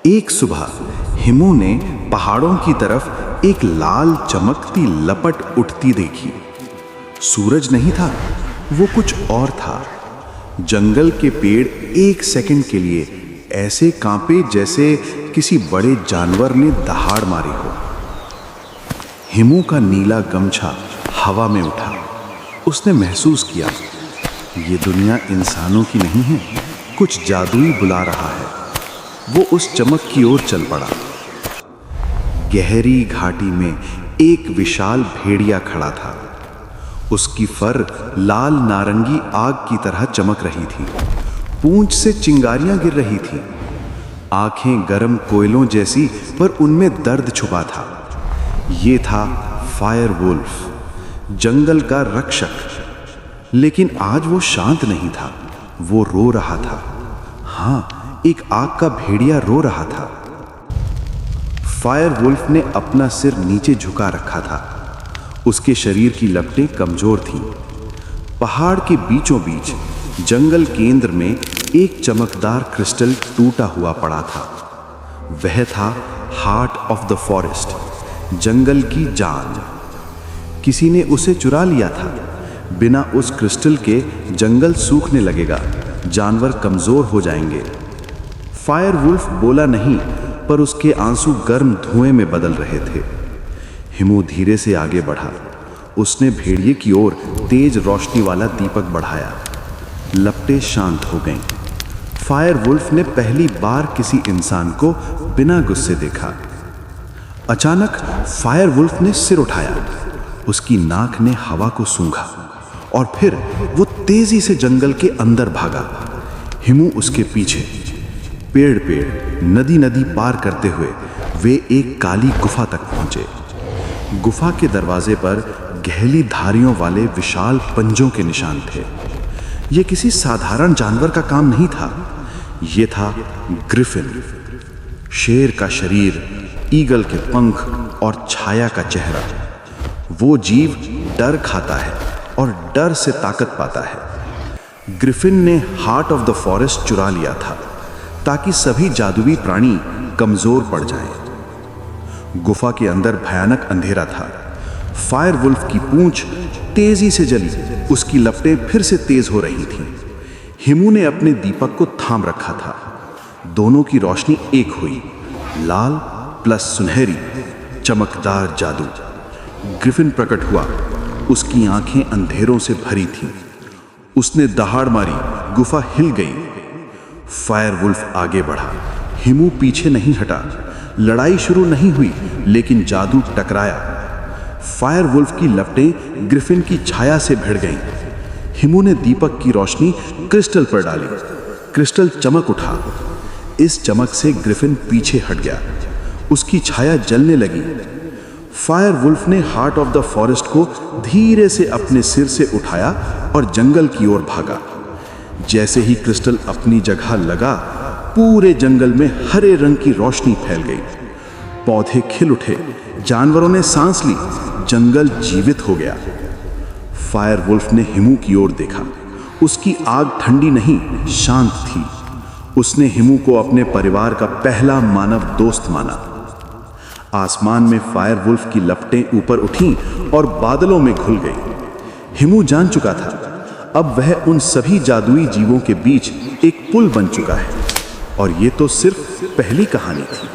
एक सुबह हिमू ने पहाड़ों की तरफ एक लाल चमकती लपट उठती देखी। सूरज नहीं था, वो कुछ और था। जंगल के पेड़ एक सेकंड के लिए ऐसे कांपे जैसे किसी बड़े जानवर ने दहाड़ मारी हो। हिमू का नीला गमछा हवा में उठा। उसने महसूस किया, ये दुनिया इंसानों की नहीं है, कुछ जादुई बुला रहा है। वो उस चमक की ओर चल पड़ा। गहरी घाटी में एक विशाल भेड़िया खड़ा था। उसकी फर लाल नारंगी आग की तरह चमक रही थी। पूंछ से चिंगारियां गिर रही थी। आंखें गर्म कोयलों जैसी, पर उनमें दर्द छुपा था। ये था फायर वुल्फ, जंगल का रक्षक। लेकिन आज वो शांत नहीं था, वो रो रहा था। हाँ, एक आग का भेड़िया रो रहा था। फायर वुल्फ ने अपना सिर नीचे झुका रखा था। उसके शरीर की लपटें कमजोर थीं। पहाड़ के बीचों बीच जंगल केंद्र में एक चमकदार क्रिस्टल टूटा हुआ पड़ा था। वह था हार्ट ऑफ द फॉरेस्ट, जंगल की जान। किसी ने उसे चुरा लिया था। बिना उस क्रिस्टल के जंगल सूखने लगेगा, जानवर कमजोर हो जाएंगे। फायर वुल्फ बोला नहीं, पर उसके आंसू गर्म धुएं में बदल रहे थे। हिमू धीरे से आगे बढ़ा। उसने भेड़िए की ओर तेज रोशनी वाला दीपक बढ़ाया। लपटें शांत हो गईं। फायर वुल्फ ने पहली बार किसी इंसान को बिना गुस्से देखा। अचानक फायर वुल्फ ने सिर उठाया। उसकी नाक ने हवा को सूंघा और फिर वो तेजी से जंगल के अंदर भागा। हिमू उसके पीछे। पेड़ पेड़, नदी नदी पार करते हुए वे एक काली गुफा तक पहुंचे। गुफा के दरवाजे पर गहरी धारियों वाले विशाल पंजों के निशान थे। यह किसी साधारण जानवर का काम नहीं था। यह था ग्रिफिन, शेर का शरीर, ईगल के पंख और छाया का चेहरा। वो जीव डर खाता है और डर से ताकत पाता है। ग्रिफिन ने हार्ट ऑफ द फॉरेस्ट चुरा लिया था ताकि सभी जादुई प्राणी कमजोर पड़ जाएं। गुफा के अंदर भयानक अंधेरा था। फायर वुल्फ की पूंछ तेजी से जली। उसकी लपटें फिर से तेज हो रही थीं। हिमू ने अपने दीपक को थाम रखा था। दोनों की रोशनी एक हुई, लाल प्लस सुनहरी, चमकदार जादू। ग्रिफिन प्रकट हुआ। उसकी आंखें अंधेरों से भरी थीं। उसने दहाड़ मारी, गुफा हिल गई। फायर वुल्फ आगे बढ़ा। हिमू पीछे नहीं हटा। लड़ाई शुरू नहीं हुई, लेकिन जादू टकराया। फायर वुल्फ की लपटें ग्रिफिन की छाया से भिड़ गईं। हिमू ने दीपक की रोशनी क्रिस्टल पर डाली। क्रिस्टल चमक उठा। इस चमक से ग्रिफिन पीछे हट गया। उसकी छाया जलने लगी। फायर वुल्फ ने हार्ट ऑफ द फॉरेस्ट को धीरे से अपने सिर से उठाया और जंगल की ओर भागा। जैसे ही क्रिस्टल अपनी जगह लगा, पूरे जंगल में हरे रंग की रोशनी फैल गई। पौधे खिल उठे, जानवरों ने सांस ली, जंगल जीवित हो गया। फायर वुल्फ ने हिमू की ओर देखा। उसकी आग ठंडी नहीं, शांत थी। उसने हिमू को अपने परिवार का पहला मानव दोस्त माना। आसमान में फायर वुल्फ की लपटें ऊपर उठीं और बादलों में घुल गई। हिमू जान चुका था, अब वह उन सभी जादुई जीवों के बीच एक पुल बन चुका है। और ये तो सिर्फ पहली कहानी थी।